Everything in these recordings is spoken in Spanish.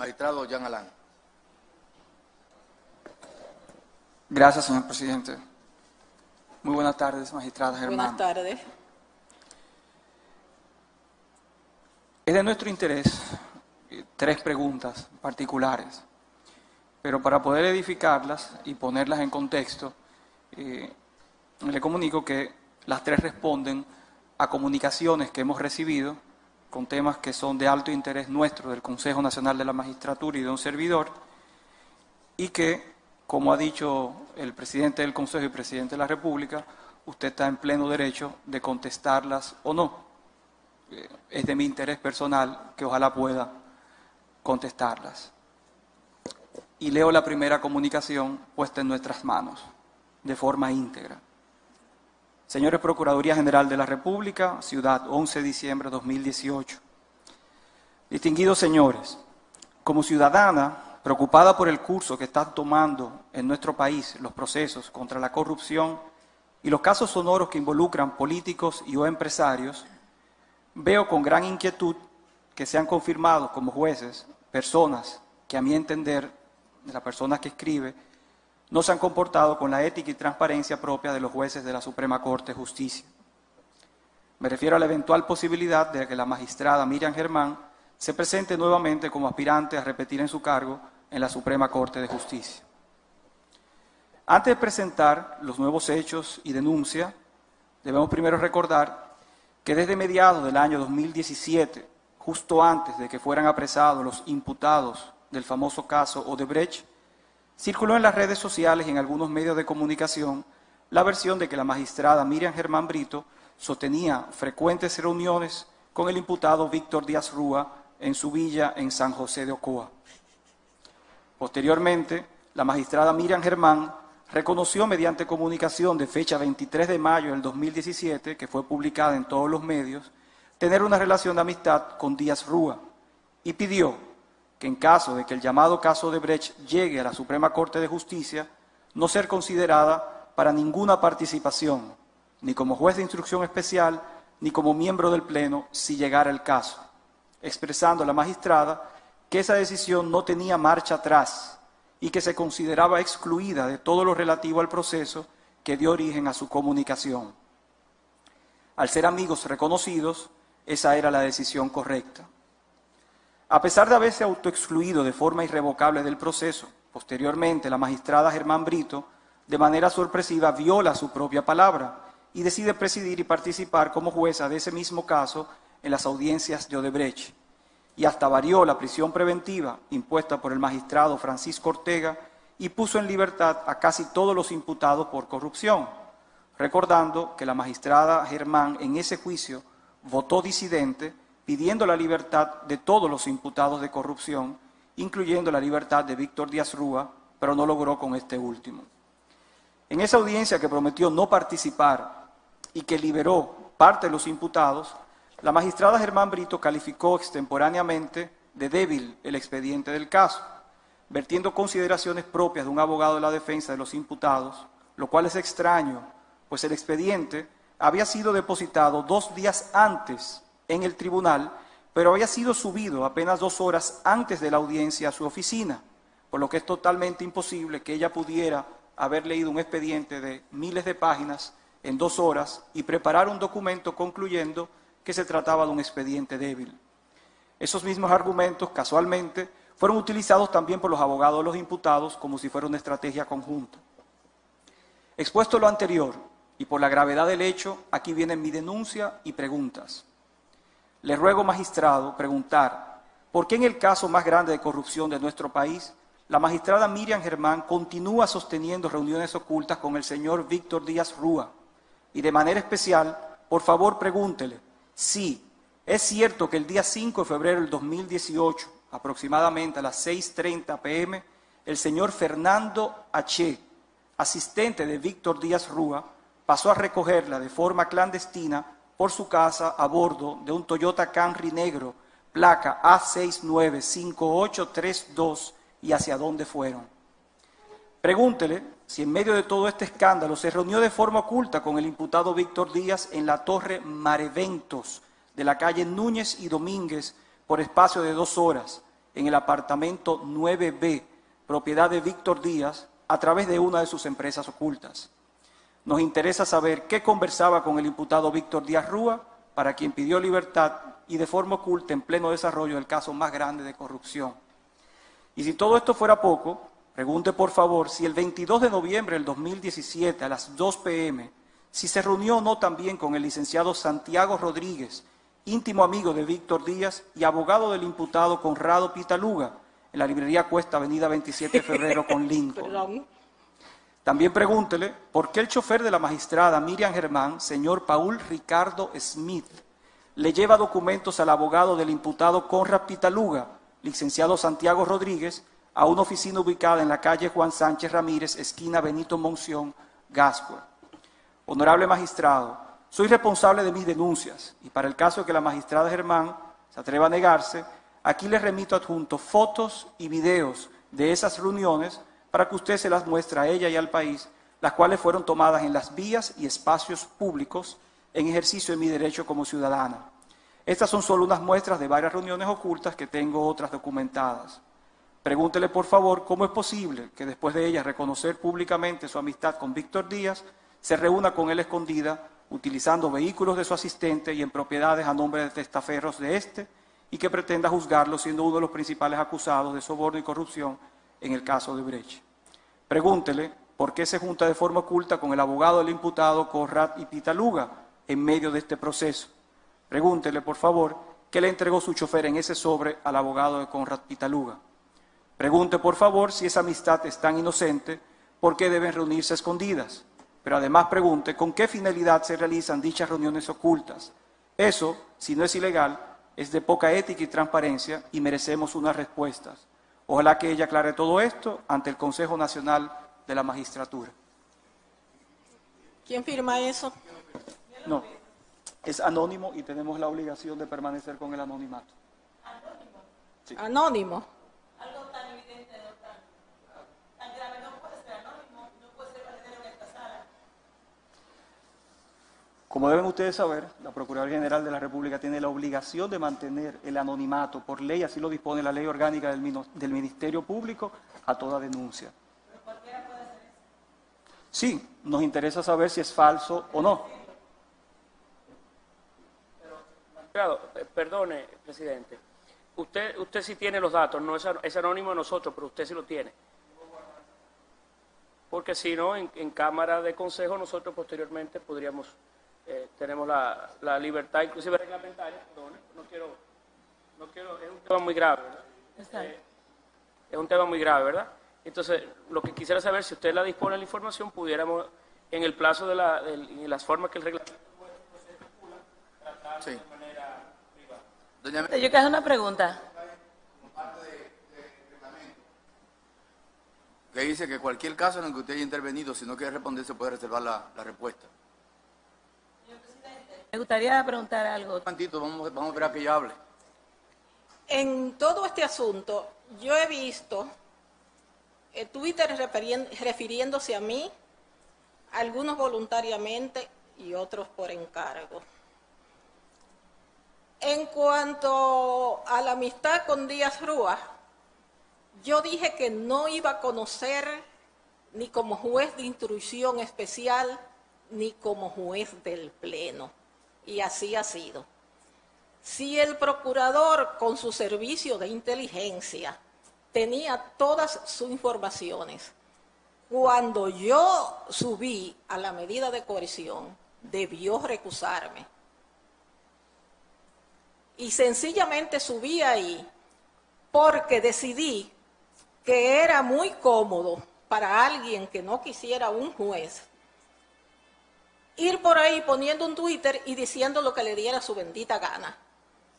Magistrado Jean Alain. Gracias, señor presidente. Muy buenas tardes, magistrada Germán. Buenas tardes. Es de nuestro interés tres preguntas particulares, pero para poder edificarlas y ponerlas en contexto, le comunico que las tres responden a comunicaciones que hemos recibido con temas que son de alto interés nuestro, del Consejo Nacional de la Magistratura y de un servidor, y que, como ha dicho el presidente del Consejo y presidente de la República, usted está en pleno derecho de contestarlas o no. Es de mi interés personal que ojalá pueda contestarlas. Y leo la primera comunicación puesta en nuestras manos, de forma íntegra. Señores Procuraduría General de la República, Ciudad, 11 de diciembre de 2018. Distinguidos señores, como ciudadana preocupada por el curso que están tomando en nuestro país los procesos contra la corrupción y los casos sonoros que involucran políticos y o empresarios, veo con gran inquietud que se han confirmado como jueces personas que, a mi entender, de la persona que escribe, no se han comportado con la ética y transparencia propia de los jueces de la Suprema Corte de Justicia. Me refiero a la eventual posibilidad de que la magistrada Miriam Germán se presente nuevamente como aspirante a repetir en su cargo en la Suprema Corte de Justicia. Antes de presentar los nuevos hechos y denuncia, debemos primero recordar que desde mediados del año 2017, justo antes de que fueran apresados los imputados del famoso caso Odebrecht, circuló en las redes sociales y en algunos medios de comunicación la versión de que la magistrada Miriam Germán Brito sostenía frecuentes reuniones con el imputado Víctor Díaz Rúa en su villa en San José de Ocoa. Posteriormente, la magistrada Miriam Germán reconoció mediante comunicación de fecha 23 de mayo del 2017, que fue publicada en todos los medios, tener una relación de amistad con Díaz Rúa y pidió que en caso de que el llamado caso Odebrecht llegue a la Suprema Corte de Justicia, no ser considerada para ninguna participación, ni como juez de instrucción especial, ni como miembro del Pleno, si llegara el caso, expresando a la magistrada que esa decisión no tenía marcha atrás y que se consideraba excluida de todo lo relativo al proceso que dio origen a su comunicación. Al ser amigos reconocidos, esa era la decisión correcta. A pesar de haberse autoexcluido de forma irrevocable del proceso, posteriormente la magistrada Germán Brito, de manera sorpresiva, viola su propia palabra y decide presidir y participar como jueza de ese mismo caso en las audiencias de Odebrecht, y hasta varió la prisión preventiva impuesta por el magistrado Francisco Ortega y puso en libertad a casi todos los imputados por corrupción, recordando que la magistrada Germán en ese juicio votó disidente, pidiendo la libertad de todos los imputados de corrupción, incluyendo la libertad de Víctor Díaz Rúa, pero no logró con este último. En esa audiencia que prometió no participar y que liberó parte de los imputados, la magistrada Germán Brito calificó extemporáneamente de débil el expediente del caso, vertiendo consideraciones propias de un abogado de la defensa de los imputados, lo cual es extraño, pues el expediente había sido depositado 2 días antes en el tribunal, pero había sido subido apenas 2 horas antes de la audiencia a su oficina, por lo que es totalmente imposible que ella pudiera haber leído un expediente de miles de páginas en 2 horas y preparar un documento concluyendo que se trataba de un expediente débil. Esos mismos argumentos, casualmente, fueron utilizados también por los abogados de los imputados como si fuera una estrategia conjunta. Expuesto lo anterior y por la gravedad del hecho, aquí vienen mi denuncia y preguntas. Le ruego, magistrado, preguntar por qué en el caso más grande de corrupción de nuestro país, la magistrada Miriam Germán continúa sosteniendo reuniones ocultas con el señor Víctor Díaz Rúa. Y de manera especial, por favor, pregúntele si es cierto que el día 5 de febrero del 2018, aproximadamente a las 6:30 p.m., el señor Fernando H., asistente de Víctor Díaz Rúa, pasó a recogerla de forma clandestina por su casa a bordo de un Toyota Camry negro, placa A695832, y hacia dónde fueron. Pregúntele si en medio de todo este escándalo se reunió de forma oculta con el imputado Víctor Díaz en la Torre Mareventos de la calle Núñez y Domínguez por espacio de 2 horas, en el apartamento 9B, propiedad de Víctor Díaz, a través de una de sus empresas ocultas. Nos interesa saber qué conversaba con el imputado Víctor Díaz Rúa, para quien pidió libertad y de forma oculta en pleno desarrollo del caso más grande de corrupción. Y si todo esto fuera poco, pregunte por favor si el 22 de noviembre del 2017 a las 2 p.m., si se reunió o no también con el licenciado Santiago Rodríguez, íntimo amigo de Víctor Díaz y abogado del imputado Conrado Pitaluga, en la librería Cuesta, avenida 27 de febrero con Lincoln. También pregúntele por qué el chofer de la magistrada Miriam Germán, señor Paul Ricardo Smith, le lleva documentos al abogado del imputado Conrad Pitaluga, licenciado Santiago Rodríguez, a una oficina ubicada en la calle Juan Sánchez Ramírez, esquina Benito Monción, Gascue. Honorable magistrado, soy responsable de mis denuncias y para el caso de que la magistrada Germán se atreva a negarse, aquí les remito adjunto fotos y videos de esas reuniones para que usted se las muestre a ella y al país, las cuales fueron tomadas en las vías y espacios públicos en ejercicio de mi derecho como ciudadana. Estas son solo unas muestras de varias reuniones ocultas que tengo otras documentadas. Pregúntele, por favor, cómo es posible que después de ella reconocer públicamente su amistad con Víctor Díaz, se reúna con él escondida, utilizando vehículos de su asistente y en propiedades a nombre de testaferros de este, y que pretenda juzgarlo siendo uno de los principales acusados de soborno y corrupción en el caso de Brecht. Pregúntele por qué se junta de forma oculta con el abogado del imputado Conrad y Pitaluga en medio de este proceso. Pregúntele, por favor, qué le entregó su chofer en ese sobre al abogado de Conrad Pitaluga. Pregunte, por favor, si esa amistad es tan inocente, ¿por qué deben reunirse escondidas? Pero además pregunte con qué finalidad se realizan dichas reuniones ocultas. Eso, si no es ilegal, es de poca ética y transparencia y merecemos unas respuestas. Ojalá que ella aclare todo esto ante el Consejo Nacional de la Magistratura. ¿Quién firma eso? No, es anónimo y tenemos la obligación de permanecer con el anonimato. ¿Anónimo? Sí. Anónimo. Algo tan evidente, tan grave, no puede ser anónimo, no puede ser valedero en esta sala. Como deben ustedes saber, la Procuraduría General de la República tiene la obligación de mantener el anonimato por ley, así lo dispone la Ley Orgánica del Ministerio Público, a toda denuncia. ¿Pero cualquiera puede hacer eso? Sí, nos interesa saber si es falso o no. Claro, perdone, presidente. Usted sí tiene los datos, no es anónimo de nosotros, pero usted sí lo tiene. Porque si no, en Cámara de Consejo nosotros posteriormente podríamos, tenemos la libertad, inclusive reglamentaria, perdone, no quiero, es un tema muy grave, ¿verdad? Es un tema muy grave, ¿verdad? Entonces, lo que quisiera saber, si usted la dispone de la información, pudiéramos, en el plazo de las formas que el reglamento tratar sí. de manera privada. Doña Yo quiero hacer una pregunta. como parte del reglamento, que dice que cualquier caso en el que usted haya intervenido, si no quiere responder, se puede reservar la respuesta. Me gustaría preguntar algo. Un momentito, vamos a esperar a que ella hable. En todo este asunto, yo he visto Twitter refiriéndose a mí, algunos voluntariamente y otros por encargo. En cuanto a la amistad con Díaz Rúa, yo dije que no iba a conocer ni como juez de instrucción especial, ni como juez del Pleno. Y así ha sido. Si el procurador, con su servicio de inteligencia, tenía todas sus informaciones, cuando yo subí a la medida de coerción, debió recusarme. Y sencillamente subí ahí porque decidí que era muy cómodo para alguien que no quisiera un juez ir por ahí poniendo un Twitter y diciendo lo que le diera su bendita gana.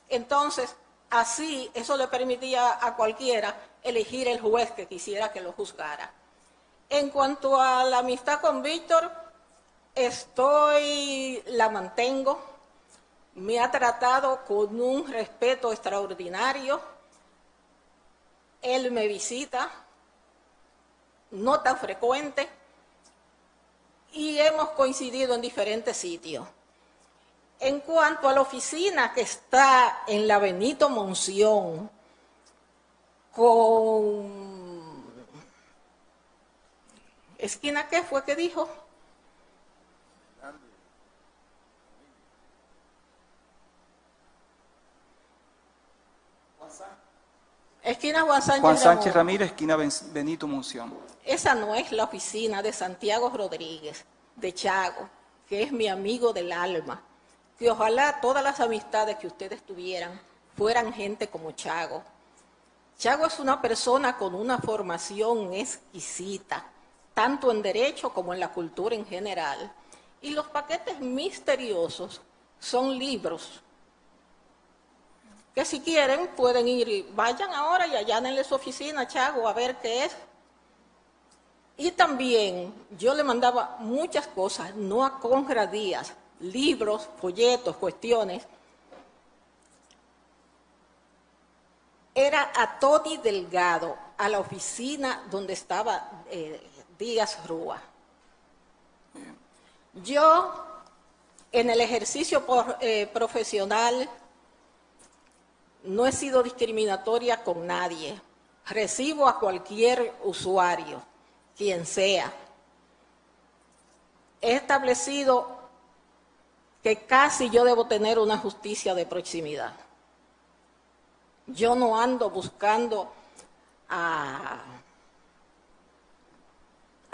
Entonces, así eso le permitía a cualquiera elegir el juez que quisiera que lo juzgara. En cuanto a la amistad con Víctor, la mantengo. Me ha tratado con un respeto extraordinario. Él me visita, no tan frecuente, y hemos coincidido en diferentes sitios. En cuanto a la oficina que está en la Benito Monción, con... ¿Esquina qué fue que dijo? Esquina Juan Sánchez, Juan Sánchez Ramón. Ramírez, esquina Benito Monción. Esa no es la oficina de Santiago Rodríguez, de Chago, que es mi amigo del alma. Que ojalá todas las amistades que ustedes tuvieran fueran gente como Chago. Chago es una persona con una formación exquisita, tanto en derecho como en la cultura en general. Y los paquetes misteriosos son libros que si quieren pueden ir, vayan ahora y allánenle su oficina, Chago, a ver qué es. Y también yo le mandaba muchas cosas, no a Conrad Díaz, libros, folletos, cuestiones. Era a Tony Delgado, a la oficina donde estaba Díaz Rúa. Yo, en el ejercicio profesional, no he sido discriminatoria con nadie. Recibo a cualquier usuario, quien sea. He establecido que casi yo debo tener una justicia de proximidad. Yo no ando buscando a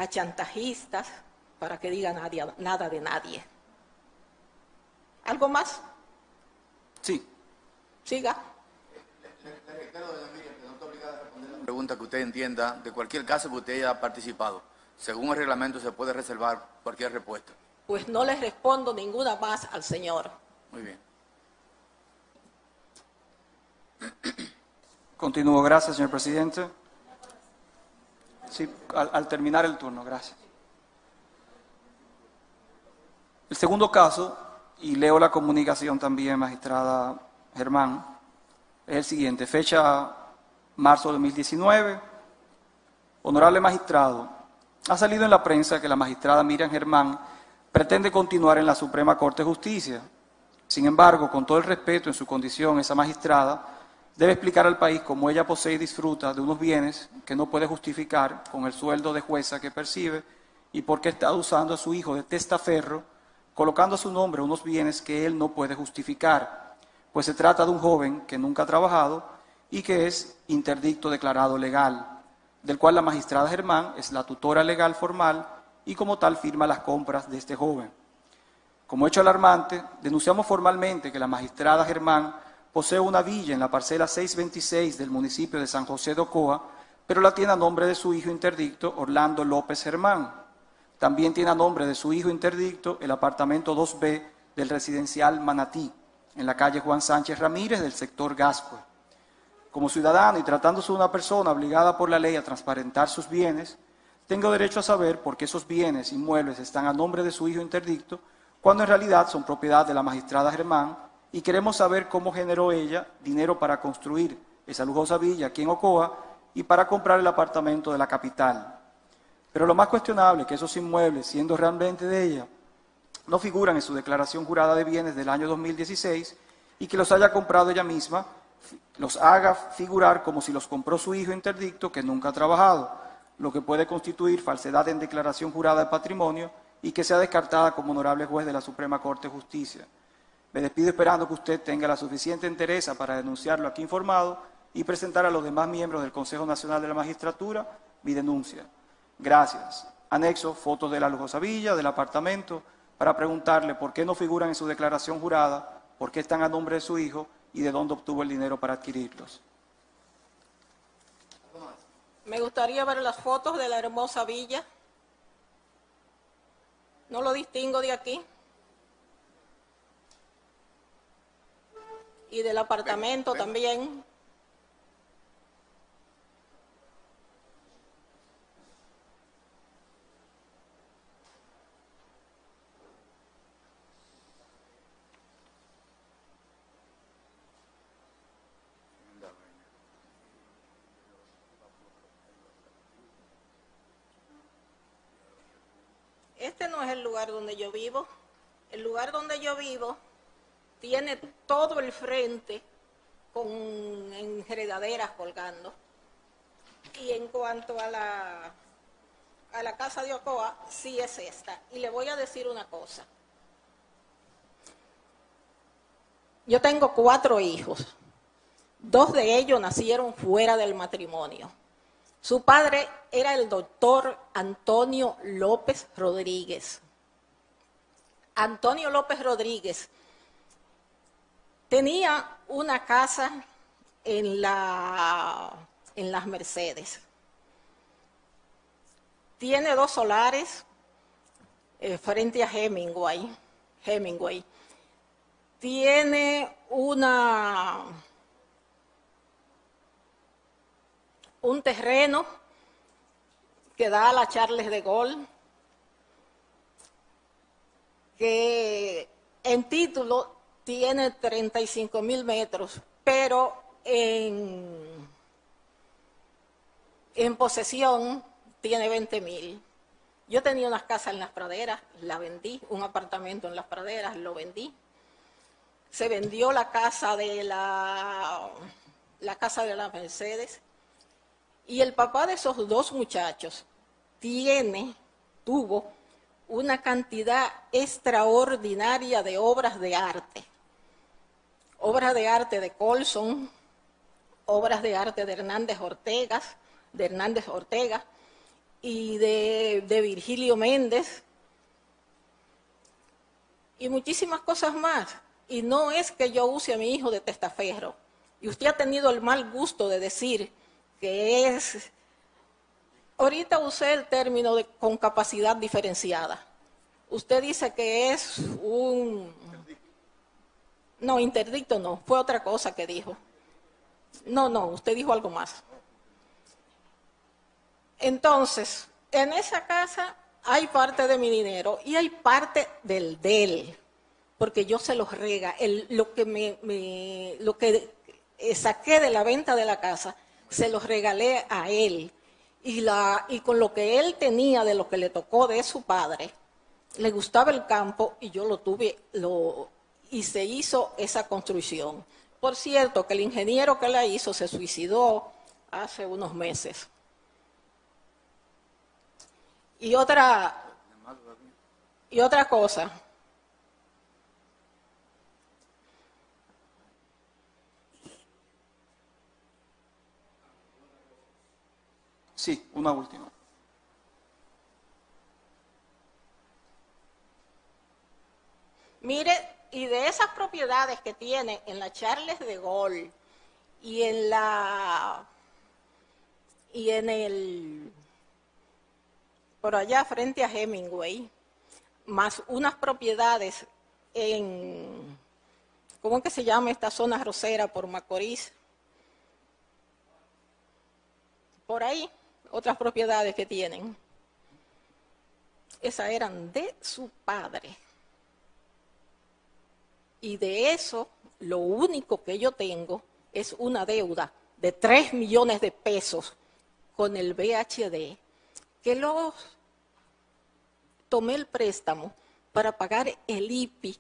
chantajistas para que digan nada de nadie. ¿Algo más? Sí. Siga. Le reitero, doña Miriam, que no está obligada a responder la pregunta que usted entienda de cualquier caso que usted haya participado. Según el reglamento se puede reservar cualquier respuesta. Pues no le respondo ninguna más al señor. Muy bien. Continúo. Gracias, señor presidente. Sí, al terminar el turno, gracias. El segundo caso, y leo la comunicación también, magistrada Germán, es el siguiente. Fecha marzo de 2019. Honorable magistrado, ha salido en la prensa que la magistrada Miriam Germán pretende continuar en la Suprema Corte de Justicia. Sin embargo, con todo el respeto en su condición, esa magistrada debe explicar al país cómo ella posee y disfruta de unos bienes que no puede justificar con el sueldo de jueza que percibe y por qué está usando a su hijo de testaferro, colocando a su nombre unos bienes que él no puede justificar, pues se trata de un joven que nunca ha trabajado y que es interdicto declarado legal, del cual la magistrada Germán es la tutora legal formal y como tal firma las compras de este joven. Como hecho alarmante, denunciamos formalmente que la magistrada Germán posee una villa en la parcela 626 del municipio de San José de Ocoa, pero la tiene a nombre de su hijo interdicto Orlando López Germán. También tiene a nombre de su hijo interdicto el apartamento 2B del residencial Manatí, en la calle Juan Sánchez Ramírez del sector Gascue. Como ciudadano y tratándose de una persona obligada por la ley a transparentar sus bienes, tengo derecho a saber por qué esos bienes inmuebles están a nombre de su hijo interdicto, cuando en realidad son propiedad de la magistrada Germán, y queremos saber cómo generó ella dinero para construir esa lujosa villa aquí en Ocoa y para comprar el apartamento de la capital. Pero lo más cuestionable es que esos inmuebles, siendo realmente de ella, no figuran en su declaración jurada de bienes del año 2016 y que los haya comprado ella misma, los haga figurar como si los compró su hijo interdicto que nunca ha trabajado, lo que puede constituir falsedad en declaración jurada de patrimonio y que sea descartada como honorable juez de la Suprema Corte de Justicia. Me despido esperando que usted tenga la suficiente entereza para denunciarlo aquí informado y presentar a los demás miembros del Consejo Nacional de la Magistratura mi denuncia. Gracias. Anexo fotos de la lujosa villa, del apartamento, para preguntarle por qué no figuran en su declaración jurada, por qué están a nombre de su hijo y de dónde obtuvo el dinero para adquirirlos. Me gustaría ver las fotos de la hermosa villa. No lo distingo de aquí. Y del apartamento también. Este no es el lugar donde yo vivo. El lugar donde yo vivo tiene todo el frente con enredaderas colgando. Y en cuanto a la casa de Ocoa, sí es esta. Y le voy a decir una cosa. Yo tengo 4 hijos. 2 de ellos nacieron fuera del matrimonio. Su padre era el doctor Antonio López Rodríguez. Antonio López Rodríguez tenía una casa en las Mercedes. Tiene 2 solares frente a Hemingway. Tiene un terreno que da a la Charles de Gaulle, que en título tiene 35.000 metros, pero en posesión tiene 20.000. Yo tenía unas casas en Las Praderas, la vendí, un apartamento en Las Praderas, lo vendí. Se vendió la casa de la las Mercedes. Y el papá de esos 2 muchachos tuvo una cantidad extraordinaria de obras de arte. Obras de arte de Colson, obras de arte de Hernández Ortega y de Virgilio Méndez y muchísimas cosas más. Y no es que yo use a mi hijo de testaferro. Y usted ha tenido el mal gusto de decir que es... Ahorita usé el término con capacidad diferenciada. Usted dice que es un... No, interdicto no, fue otra cosa que dijo. No, usted dijo algo más. Entonces, en esa casa hay parte de mi dinero y hay parte de él, porque yo se los lo que saqué de la venta de la casa, se los regalé a él. Y con lo que él tenía de lo que le tocó de su padre, le gustaba el campo y yo lo tuve, y se hizo esa construcción. Por cierto, que el ingeniero que la hizo se suicidó hace unos meses. Y otra cosa. Sí, una última. Mire, y de esas propiedades que tiene en la Charles de Gaulle y por allá frente a Hemingway, más unas propiedades ¿cómo es que se llama esta zona rosera por Macorís? Por ahí, otras propiedades que tienen. Esas eran de su padre. Y de eso, lo único que yo tengo es una deuda de 3 millones de pesos con el VHD, que tomé el préstamo para pagar el IPI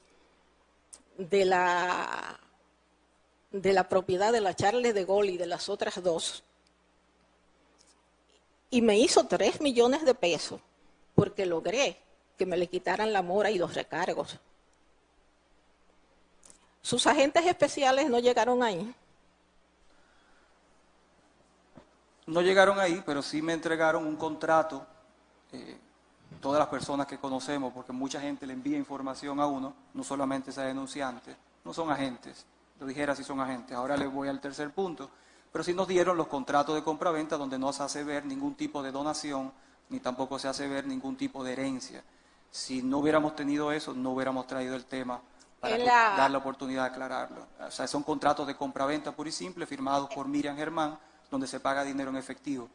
de la propiedad de la Charles de Gaulle y de las otras 2. Y me hizo 3 millones de pesos porque logré que me le quitaran la mora y los recargos. Sus agentes especiales no llegaron ahí. No llegaron ahí, pero sí me entregaron un contrato, todas las personas que conocemos, porque mucha gente le envía información a uno, no solamente esa denunciante, no son agentes, lo dijera si son agentes. Ahora les voy al tercer punto, pero sí nos dieron los contratos de compraventa donde no se hace ver ningún tipo de donación, ni tampoco se hace ver ningún tipo de herencia. Si no hubiéramos tenido eso, no hubiéramos traído el tema para dar la oportunidad de aclararlo. O sea, son contratos de compraventa pura y simple firmados por Miriam Germán, donde se paga dinero en efectivo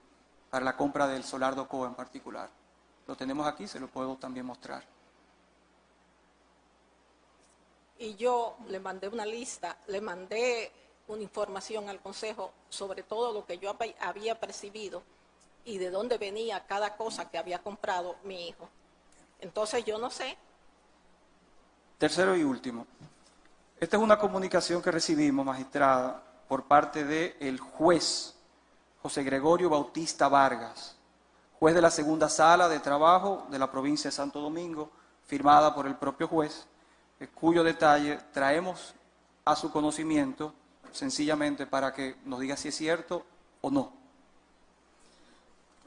para la compra del solar de Ocoa en particular. Lo tenemos aquí, se lo puedo también mostrar. Y yo le mandé una lista, le mandé una información al Consejo sobre todo lo que yo había percibido y de dónde venía cada cosa que había comprado mi hijo. Entonces yo no sé. Tercero y último. Esta es una comunicación que recibimos, magistrada, por parte del juez José Gregorio Bautista Vargas, juez de la segunda sala de trabajo de la provincia de Santo Domingo, firmada por el propio juez, cuyo detalle traemos a su conocimiento sencillamente para que nos diga si es cierto o no.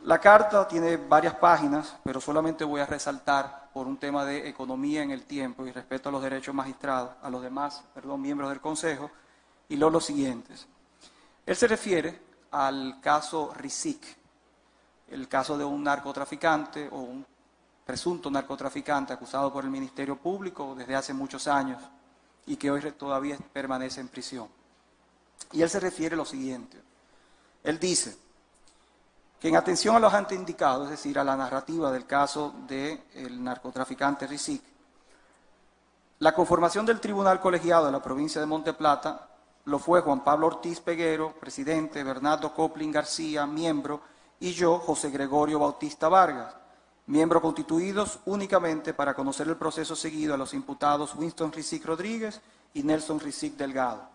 La carta tiene varias páginas, pero solamente voy a resaltar por un tema de economía en el tiempo y respeto a los derechos magistrados, a los demás, miembros del Consejo, y leo los siguientes. Él se refiere al caso Rizik, el caso de un narcotraficante o un presunto narcotraficante acusado por el Ministerio Público desde hace muchos años y que hoy todavía permanece en prisión. Y él se refiere a lo siguiente. Él dice que en atención a los antes indicados, es decir, a la narrativa del caso del narcotraficante Rizik, la conformación del Tribunal Colegiado de la provincia de Monte Plata lo fue Juan Pablo Ortiz Peguero, presidente, Bernardo Coplin García, miembro, y yo, José Gregorio Bautista Vargas, miembros constituidos únicamente para conocer el proceso seguido a los imputados Winston Rizik Rodríguez y Nelson Rizik Delgado.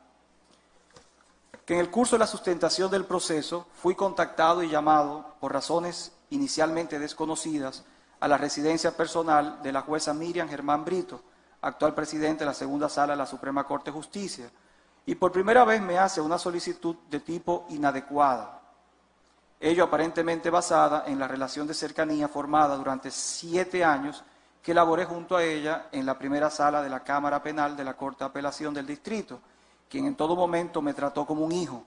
Que en el curso de la sustentación del proceso fui contactado y llamado por razones inicialmente desconocidas a la residencia personal de la jueza Miriam Germán Brito, actual presidente de la segunda sala de la Suprema Corte de Justicia, y por primera vez me hace una solicitud de tipo inadecuada, ello aparentemente basada en la relación de cercanía formada durante 7 años que elaboré junto a ella en la primera sala de la Cámara Penal de la Corte de Apelación del Distrito, quien en todo momento me trató como un hijo.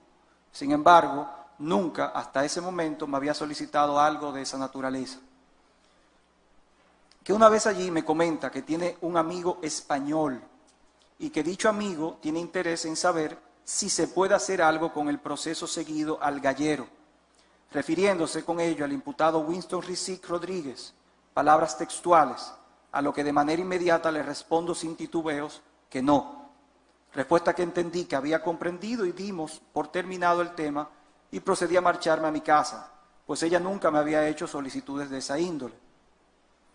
Sin embargo, nunca hasta ese momento me había solicitado algo de esa naturaleza. Que una vez allí me comenta que tiene un amigo español y que dicho amigo tiene interés en saber si se puede hacer algo con el proceso seguido al gallero, refiriéndose con ello al imputado Winston Rizik Rodríguez, palabras textuales, a lo que de manera inmediata le respondo sin titubeos que no. Respuesta que entendí que había comprendido y dimos por terminado el tema y procedí a marcharme a mi casa, pues ella nunca me había hecho solicitudes de esa índole.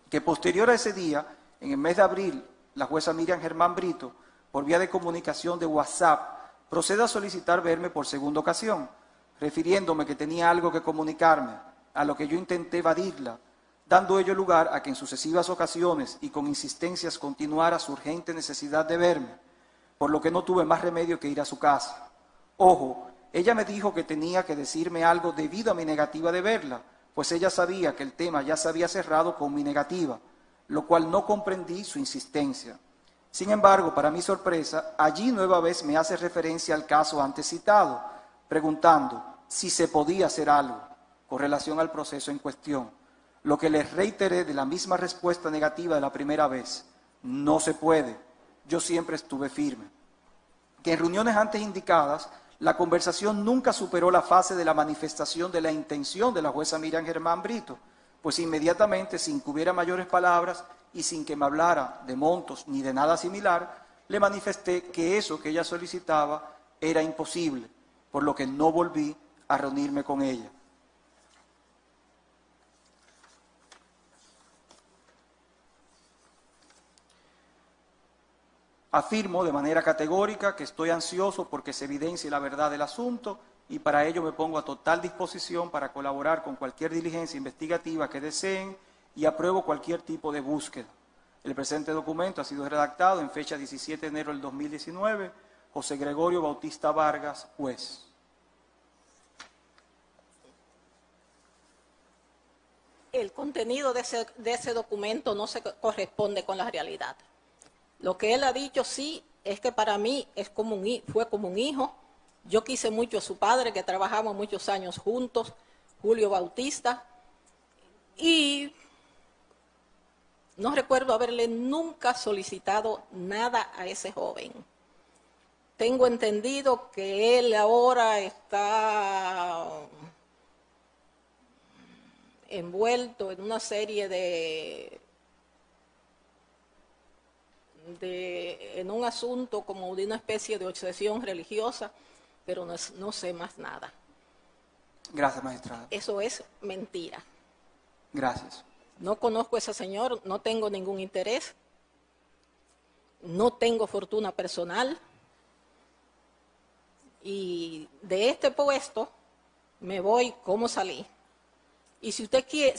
Que posterior a ese día, en el mes de abril, la jueza Miriam Germán Brito, por vía de comunicación de WhatsApp, procede a solicitar verme por segunda ocasión, refiriéndome que tenía algo que comunicarme, a lo que yo intenté evadirla, dando ello lugar a que en sucesivas ocasiones y con insistencias continuara su urgente necesidad de verme, por lo que no tuve más remedio que ir a su casa. Ojo, ella me dijo que tenía que decirme algo debido a mi negativa de verla, pues ella sabía que el tema ya se había cerrado con mi negativa, lo cual no comprendí su insistencia. Sin embargo, para mi sorpresa, allí nueva vez me hace referencia al caso antes citado, preguntando si se podía hacer algo con relación al proceso en cuestión, lo que les reiteré de la misma respuesta negativa de la primera vez: no se puede, yo siempre estuve firme. Que en reuniones antes indicadas, la conversación nunca superó la fase de la manifestación de la intención de la jueza Miriam Germán Brito, pues inmediatamente, sin que hubiera mayores palabras y sin que me hablara de montos ni de nada similar, le manifesté que eso que ella solicitaba era imposible, por lo que no volví a reunirme con ella. Afirmo de manera categórica que estoy ansioso porque se evidencie la verdad del asunto y para ello me pongo a total disposición para colaborar con cualquier diligencia investigativa que deseen y apruebo cualquier tipo de búsqueda. El presente documento ha sido redactado en fecha 17 de enero del 2019, José Gregorio Bautista Vargas, juez. El contenido de ese documento no se corresponde con la realidad. Lo que él ha dicho sí es que para mí fue como un hijo. Yo quise mucho a su padre, que trabajamos muchos años juntos, Julio Bautista, y no recuerdo haberle nunca solicitado nada a ese joven. Tengo entendido que él ahora está envuelto en una serie en un asunto como de una especie de obsesión religiosa, pero no sé más nada. Gracias, magistrada. Eso es mentira. Gracias. No conozco a ese señor, no tengo ningún interés, no tengo fortuna personal y de este puesto me voy como salí. Y si usted quiere,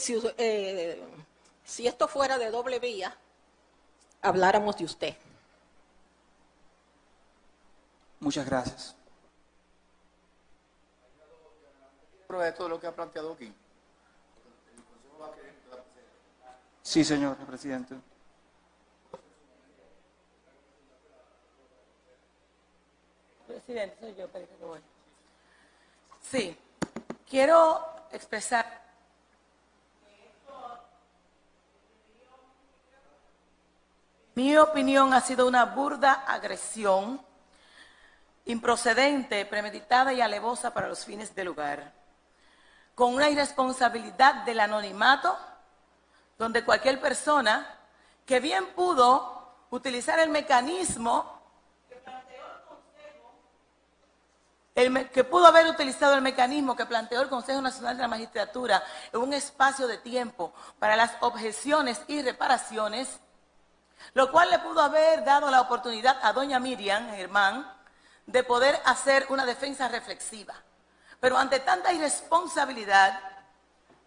si esto fuera de doble vía, habláramos de usted. Muchas gracias. Prueba de todo lo que ha planteado aquí. Sí, señor presidente. Presidente, soy yo, pero que voy. Sí, quiero expresar mi opinión ha sido una burda agresión, improcedente, premeditada y alevosa para los fines del lugar, con una irresponsabilidad del anonimato, donde cualquier persona que bien pudo utilizar el mecanismo que pudo haber utilizado el mecanismo que planteó el Consejo Nacional de la Magistratura en un espacio de tiempo para las objeciones y reparaciones, lo cual le pudo haber dado la oportunidad a doña Miriam Germán de poder hacer una defensa reflexiva. Pero ante tanta irresponsabilidad,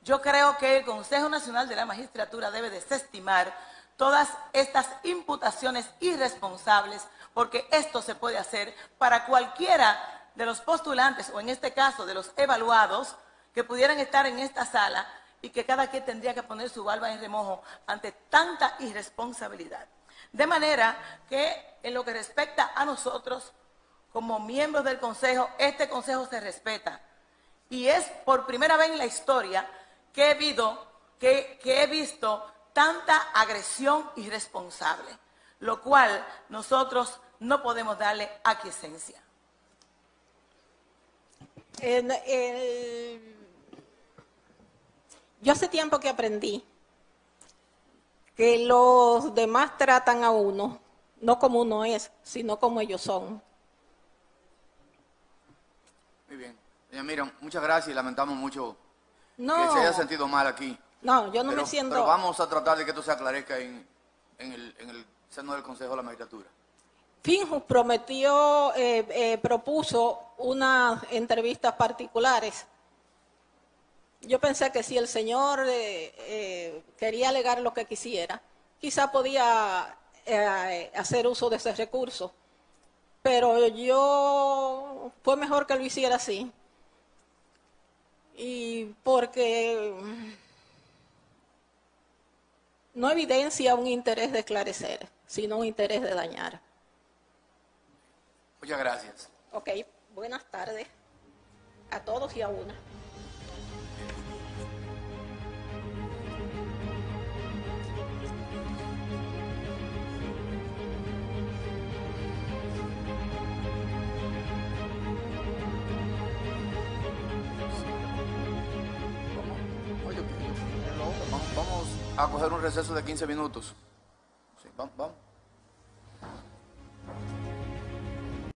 yo creo que el Consejo Nacional de la Magistratura debe desestimar todas estas imputaciones irresponsables, porque esto se puede hacer para cualquiera de los postulantes, o en este caso de los evaluados, que pudieran estar en esta sala y que cada quien tendría que poner su barba en remojo ante tanta irresponsabilidad. De manera que en lo que respecta a nosotros, como miembros del Consejo, este Consejo se respeta. Y es por primera vez en la historia que he visto tanta agresión irresponsable, lo cual nosotros no podemos darle aquiescencia. Yo hace tiempo que aprendí que los demás tratan a uno, no como uno es, sino como ellos son. Muy bien. Doña Miriam, muchas gracias y lamentamos mucho No, que se haya sentido mal aquí. no, yo no me siento... Pero vamos a tratar de que esto se aclarezca en el seno del Consejo de la Magistratura. Finjus propuso unas entrevistas particulares. Yo pensé que si el señor quería alegar lo que quisiera, quizá podía hacer uso de ese recurso. Pero fue mejor que lo hiciera así. Y porque no evidencia un interés de esclarecer, sino un interés de dañar. Muchas gracias. Ok, buenas tardes a todos y a una. Vamos a coger un receso de 15 minutos. Sí, vamos.